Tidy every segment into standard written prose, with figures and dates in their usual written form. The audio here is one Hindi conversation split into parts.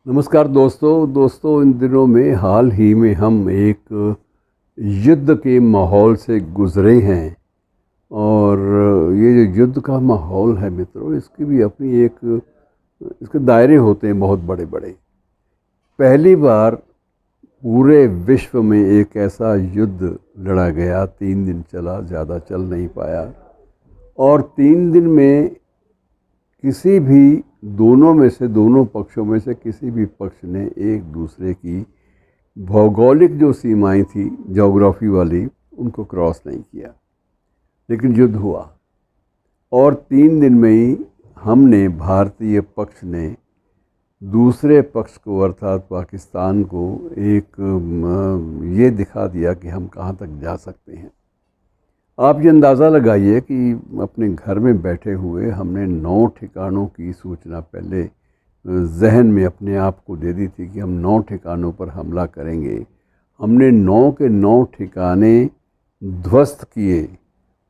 नमस्कार दोस्तों इन दिनों में हाल ही में हम एक युद्ध के माहौल से गुज़रे हैं। और ये जो युद्ध का माहौल है मित्रों, इसकी भी अपनी एक इसके दायरे होते हैं बहुत बड़े बड़े। पहली बार पूरे विश्व में एक ऐसा युद्ध लड़ा गया, 3 दिन चला, ज़्यादा चल नहीं पाया। और 3 दिन में किसी भी दोनों पक्षों में से किसी भी पक्ष ने एक दूसरे की भौगोलिक जो सीमाएं थी, ज्योग्राफी वाली, उनको क्रॉस नहीं किया, लेकिन युद्ध हुआ। और 3 दिन में ही हमने, भारतीय पक्ष ने दूसरे पक्ष को अर्थात पाकिस्तान को एक ये दिखा दिया कि हम कहाँ तक जा सकते हैं। आप ये अंदाज़ा लगाइए कि अपने घर में बैठे हुए हमने 9 ठिकानों की सूचना पहले जहन में अपने आप को दे दी थी कि हम 9 ठिकानों पर हमला करेंगे। हमने 9 के 9 ठिकाने ध्वस्त किए,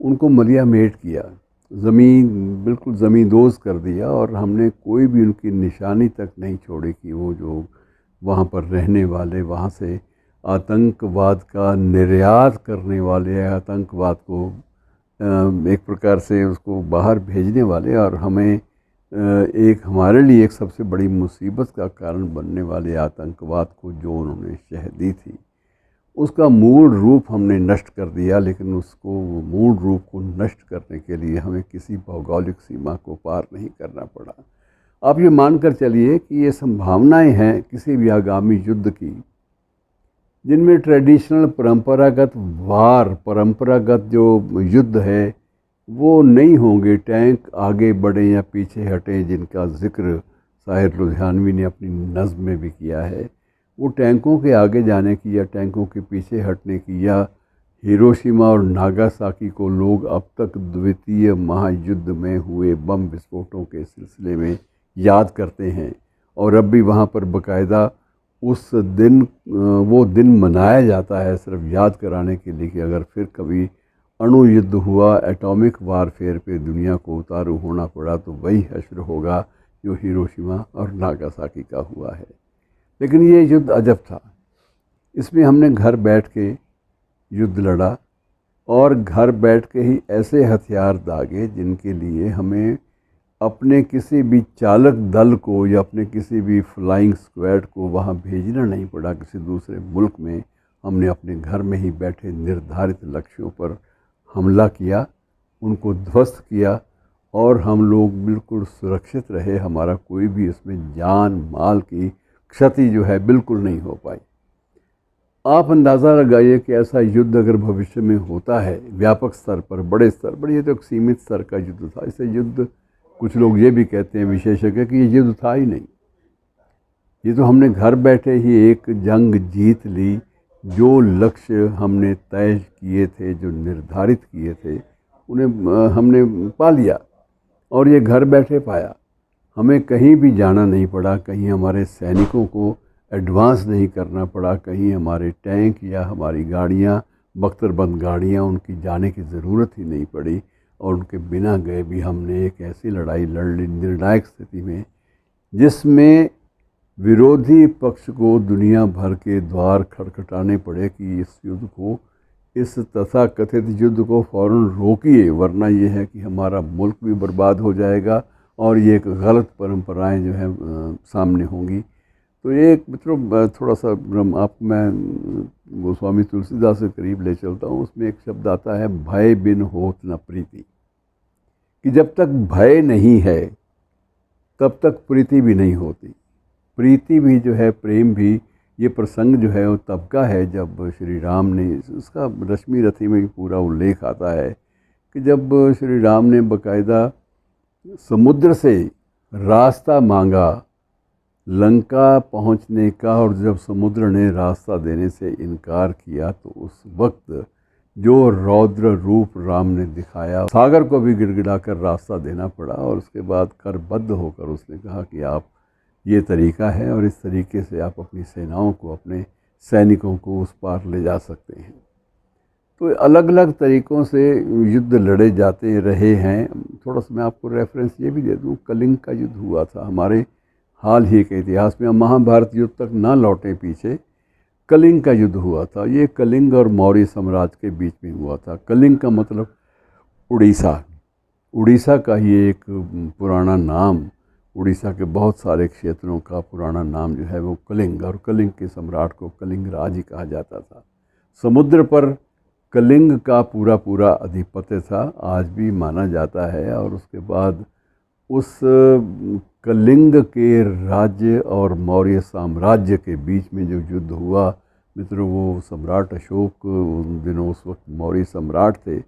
उनको मलिया-मेट किया, ज़मीन बिल्कुल ज़मींदोज़ कर दिया। और हमने कोई भी उनकी निशानी तक नहीं छोड़ी कि वो जो वहाँ पर रहने वाले, वहाँ से आतंकवाद का निर्यात करने वाले, आतंकवाद को एक प्रकार से उसको बाहर भेजने वाले और हमें एक हमारे लिए एक सबसे बड़ी मुसीबत का कारण बनने वाले आतंकवाद को जो उन्होंने शह दी थी, उसका मूल रूप हमने नष्ट कर दिया। लेकिन उसको मूल रूप को नष्ट करने के लिए हमें किसी भौगोलिक सीमा को पार नहीं करना पड़ा। आप ये मानकर चलिए कि ये संभावनाएं हैं किसी भी आगामी युद्ध की, जिनमें ट्रेडिशनल परंपरागत जो युद्ध है वो नहीं होंगे। टैंक आगे बढ़े या पीछे हटे, जिनका जिक्र साहिर लुधियानवी ने अपनी नज़्म में भी किया है, वो टैंकों के आगे जाने की या टैंकों के पीछे हटने की या हिरोशिमा और नागासाकी को लोग अब तक द्वितीय महायुद्ध में हुए बम विस्फोटों के सिलसिले में याद करते हैं। और अब भी वहाँ पर बाकायदा उस दिन वो दिन मनाया जाता है सिर्फ याद कराने के लिए कि अगर फिर कभी अणु युद्ध हुआ, एटॉमिक वारफेयर पे दुनिया को उतारू होना पड़ा, तो वही हश्र होगा जो हिरोशिमा और नागासाकी का हुआ है। लेकिन ये युद्ध अजब था। इसमें हमने घर बैठ के युद्ध लड़ा और घर बैठ के ही ऐसे हथियार दागे जिनके लिए हमें अपने किसी भी चालक दल को या अपने किसी भी फ्लाइंग स्क्वाड को वहाँ भेजना नहीं पड़ा किसी दूसरे मुल्क में। हमने अपने घर में ही बैठे निर्धारित लक्ष्यों पर हमला किया, उनको ध्वस्त किया और हम लोग बिल्कुल सुरक्षित रहे। हमारा कोई भी इसमें जान माल की क्षति जो है बिल्कुल नहीं हो पाई। आप अंदाज़ा लगाइए कि ऐसा युद्ध अगर भविष्य में होता है व्यापक स्तर पर, बड़े स्तर पर, ये तो एक सीमित स्तर का युद्ध था। इसे युद्ध, कुछ लोग ये भी कहते हैं विशेषज्ञ कि ये युद्ध था ही नहीं, ये तो हमने घर बैठे ही एक जंग जीत ली। जो लक्ष्य हमने तय किए थे, जो निर्धारित किए थे, उन्हें हमने पा लिया और ये घर बैठे पाया। हमें कहीं भी जाना नहीं पड़ा, कहीं हमारे सैनिकों को एडवांस नहीं करना पड़ा, कहीं हमारे टैंक या हमारी गाड़ियाँ, बख्तरबंद गाड़ियाँ, उनकी जाने की ज़रूरत ही नहीं पड़ी। और उनके बिना गए भी हमने एक ऐसी लड़ाई लड़ ली निर्णायक स्थिति में, जिसमें विरोधी पक्ष को दुनिया भर के द्वार खटखटाने पड़े कि इस युद्ध को, इस तथाकथित युद्ध को फ़ौरन रोकिए, वरना ये है कि हमारा मुल्क भी बर्बाद हो जाएगा और ये एक गलत परंपराएं जो है सामने होंगी। तो एक मित्रों थोड़ा सा मैं गोस्वामी तुलसीदास से करीब ले चलता हूँ। उसमें एक शब्द आता है, भय बिन होत न प्रीति, कि जब तक भय नहीं है तब तक प्रीति भी नहीं होती। प्रीति भी जो है, प्रेम भी, ये प्रसंग जो है वो तब का है जब श्री राम ने, उसका रश्मि रथी में भी पूरा उल्लेख आता है कि जब श्री राम ने बाकायदा समुद्र से रास्ता मांगा लंका पहुंचने का, और जब समुद्र ने रास्ता देने से इनकार किया तो उस वक्त जो रौद्र रूप राम ने दिखाया, सागर को भी गिड़गिड़ाकर रास्ता देना पड़ा। और उसके बाद करबद्ध होकर उसने कहा कि आप, ये तरीका है और इस तरीके से आप अपनी सेनाओं को, अपने सैनिकों को उस पार ले जा सकते हैं। तो अलग अलग तरीक़ों से युद्ध लड़े जाते रहे हैं। थोड़ा सा मैं आपको रेफरेंस ये भी दे दूँ, कलिंग का युद्ध हुआ था, हमारे हाल ही के इतिहास में, हम महाभारत युद्ध तक ना लौटें पीछे, कलिंग का युद्ध हुआ था। ये कलिंग और मौर्य साम्राज्य के बीच में हुआ था। कलिंग का मतलब उड़ीसा, उड़ीसा का ही एक पुराना नाम, उड़ीसा के बहुत सारे क्षेत्रों का पुराना नाम जो है वो कलिंग, और कलिंग के सम्राट को कलिंग राज ही कहा जाता था। समुद्र पर कलिंग का पूरा पूरा अधिपत्य था, आज भी माना जाता है। और उसके बाद उस कलिंग के राज्य और मौर्य साम्राज्य के बीच में जो युद्ध हुआ मित्रों, वो सम्राट अशोक उन दिनों उस वक्त मौर्य सम्राट थे,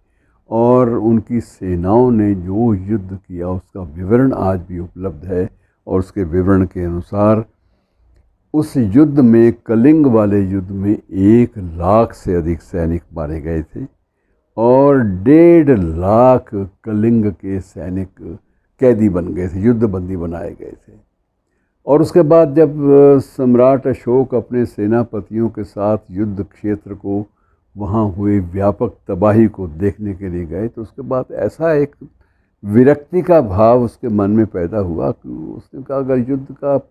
और उनकी सेनाओं ने जो युद्ध किया उसका विवरण आज भी उपलब्ध है। और उसके विवरण के अनुसार उस युद्ध में, कलिंग वाले युद्ध में 1 लाख से अधिक सैनिक मारे गए थे, और 1.5 लाख कलिंग के सैनिक कैदी बन गए थे, युद्धबंदी बनाए गए थे। और उसके बाद जब सम्राट अशोक अपने सेनापतियों के साथ युद्ध क्षेत्र को, वहाँ हुए व्यापक तबाही को देखने के लिए गए, तो उसके बाद ऐसा एक विरक्ति का भाव उसके मन में पैदा हुआ कि उसने कहा अगर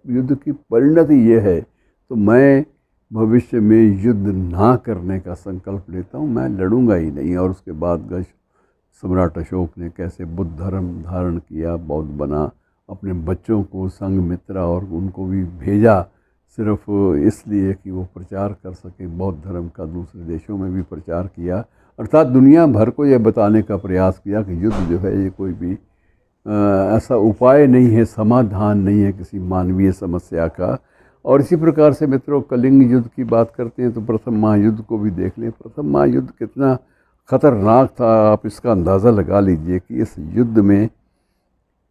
युद्ध की परिणति ये है तो मैं भविष्य में युद्ध ना करने का संकल्प लेता हूँ, मैं लड़ूंगा ही नहीं। और उसके बाद सम्राट अशोक ने कैसे बुद्ध धर्म धारण किया, बौद्ध बना, अपने बच्चों को संघमित्रा और उनको भी भेजा सिर्फ इसलिए कि वो प्रचार कर सके, बौद्ध धर्म का दूसरे देशों में भी प्रचार किया, अर्थात दुनिया भर को यह बताने का प्रयास किया कि युद्ध जो है ये कोई भी ऐसा उपाय नहीं है, समाधान नहीं है किसी मानवीय समस्या का। और इसी प्रकार से मित्रों, कलिंग युद्ध की बात करते हैं तो प्रथम महायुद्ध को भी देख लें। प्रथम महायुद्ध कितना ख़तरनाक था, आप इसका अंदाज़ा लगा लीजिए कि इस युद्ध में,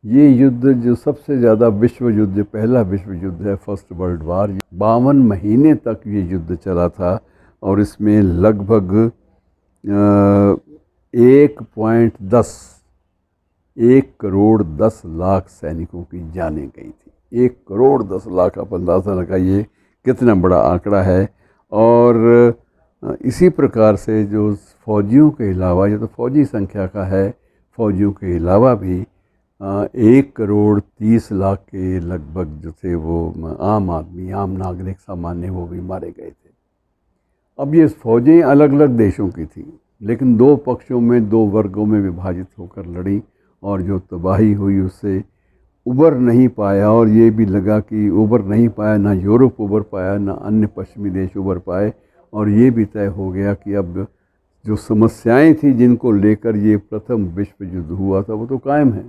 ये युद्ध जो सबसे ज़्यादा विश्व युद्ध, पहला विश्व युद्ध है, फर्स्ट वर्ल्ड वार, 52 महीने तक ये युद्ध चला था। और इसमें लगभग 1.10 सैनिकों की जानें गई थी। 1.10 करोड़, आप अंदाज़ा लगाइए कितना बड़ा आंकड़ा है। और इसी प्रकार से जो फौजियों के अलावा, ये तो फौजी संख्या का है, फौजियों के अलावा भी 1.30 करोड़ के लगभग जो थे वो आम आदमी, आम नागरिक, सामान्य, वो भी मारे गए थे। अब ये फौजें अलग अलग देशों की थी, लेकिन 2 पक्षों में, 2 वर्गों में विभाजित होकर लड़ी, और जो तबाही हुई उससे उबर नहीं पाया। और ये भी लगा कि उबर नहीं पाया, ना यूरोप उबर पाया, ना अन्य पश्चिमी देश उबर पाए। और ये भी तय हो गया कि अब जो समस्याएं थी जिनको लेकर ये प्रथम विश्व युद्ध हुआ था वो तो कायम है,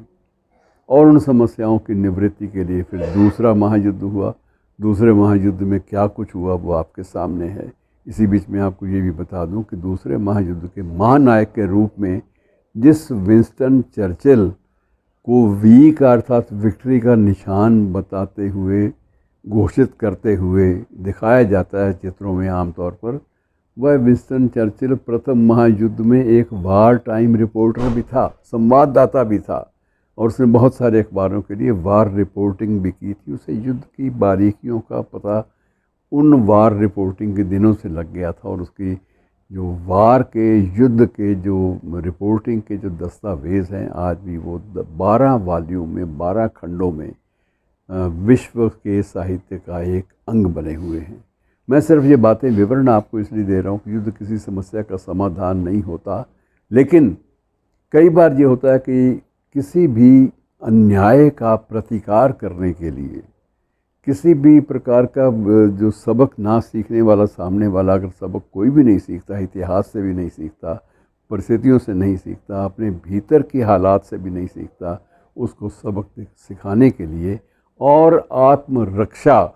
और उन समस्याओं की निवृत्ति के लिए फिर दूसरा महायुद्ध हुआ। दूसरे महायुद्ध में क्या कुछ हुआ वो आपके सामने है। इसी बीच में आपको ये भी बता दूं कि दूसरे महायुद्ध के महानायक के रूप में जिस विंस्टन चर्चिल को वी का, अर्थात विक्ट्री का निशान बताते हुए, घोषित करते हुए दिखाया जाता है चित्रों में आमतौर पर, वह विंस्टन चर्चिल प्रथम महायुद्ध में एक वार टाइम रिपोर्टर भी था, संवाददाता भी था, और उसने बहुत सारे अखबारों के लिए वार रिपोर्टिंग भी की थी। उसे युद्ध की बारीकियों का पता उन वार रिपोर्टिंग के दिनों से लग गया था, और उसकी जो वार के, युद्ध के जो रिपोर्टिंग के जो दस्तावेज़ हैं, आज भी वो 12 वॉल्यूम में, 12 खंडों में विश्व के साहित्य का एक अंग बने हुए हैं। मैं सिर्फ ये बातें विवरण आपको इसलिए दे रहा हूँ कि युद्ध किसी समस्या का समाधान नहीं होता, लेकिन कई बार ये होता है कि किसी भी अन्याय का प्रतिकार करने के लिए, किसी भी प्रकार का जो सबक ना सीखने वाला सामने वाला, अगर सबक कोई भी नहीं सीखता, इतिहास से भी नहीं सीखता, परिस्थितियों से नहीं सीखता, अपने भीतर की हालात से भी नहीं सीखता, उसको सबक सिखाने के लिए और आत्मरक्षा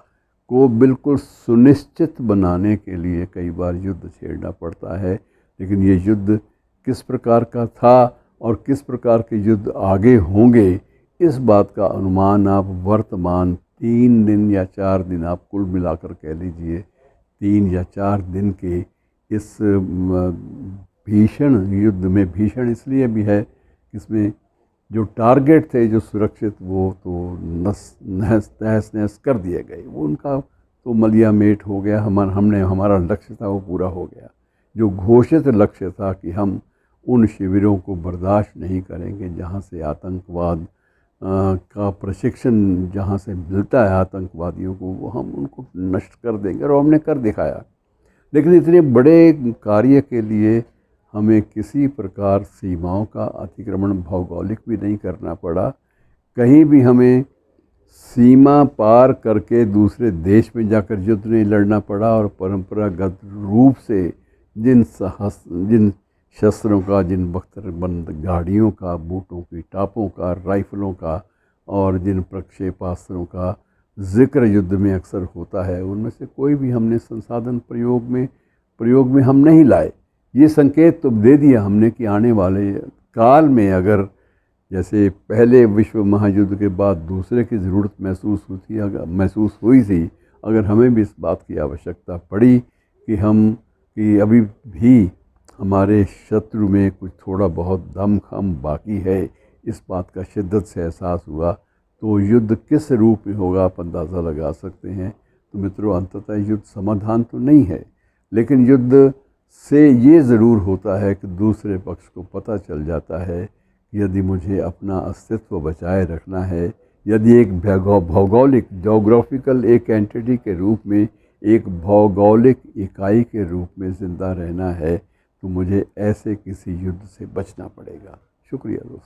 को बिल्कुल सुनिश्चित बनाने के लिए कई बार युद्ध छेड़ना पड़ता है। लेकिन ये युद्ध किस प्रकार का था और किस प्रकार के युद्ध आगे होंगे, इस बात का अनुमान आप वर्तमान 3 दिन या 4 दिन, आप कुल मिलाकर कह लीजिए 3 या 4 दिन के इस भीषण युद्ध में, भीषण इसलिए भी है इसमें जो टारगेट थे, जो सुरक्षित, वो तो तहस नहस कर दिए गए, वो उनका तो मलियामेट हो गया। हमारा लक्ष्य था वो पूरा हो गया। जो घोषित लक्ष्य था कि हम उन शिविरों को बर्दाश्त नहीं करेंगे जहाँ से आतंकवाद का प्रशिक्षण जहाँ से मिलता है आतंकवादियों को, वो हम उनको नष्ट कर देंगे, और हमने कर दिखाया। लेकिन इतने बड़े कार्य के लिए हमें किसी प्रकार सीमाओं का अतिक्रमण भौगोलिक भी नहीं करना पड़ा। कहीं भी हमें सीमा पार करके दूसरे देश में जाकर युद्ध नहीं लड़ना पड़ा, और परंपरागत रूप से जिन शस्त्रों का, जिन बख्तरबंद गाड़ियों का, बूटों की टापों का, राइफलों का, और जिन प्रक्षेपास्त्रों का जिक्र युद्ध में अक्सर होता है, उनमें से कोई भी हमने संसाधन प्रयोग में हम नहीं लाए। ये संकेत तो दे दिया हमने कि आने वाले काल में अगर जैसे पहले विश्व महायुद्ध के बाद दूसरे की ज़रूरत महसूस हुई थी, अगर हमें भी इस बात की आवश्यकता पड़ी कि अभी भी हमारे शत्रु में कुछ थोड़ा बहुत दमखम बाकी है, इस बात का शिद्दत से एहसास हुआ, तो युद्ध किस रूप में होगा आप अंदाज़ा लगा सकते हैं। तो मित्रों, अंततः युद्ध समाधान तो नहीं है, लेकिन युद्ध से ये ज़रूर होता है कि दूसरे पक्ष को पता चल जाता है, यदि मुझे अपना अस्तित्व बचाए रखना है, यदि एक भौगोलिक जोग्राफिकल एक एंटिटी के रूप में, एक भौगोलिक इकाई के रूप में ज़िंदा रहना है, तो मुझे ऐसे किसी युद्ध से बचना पड़ेगा। शुक्रिया दोस्तों।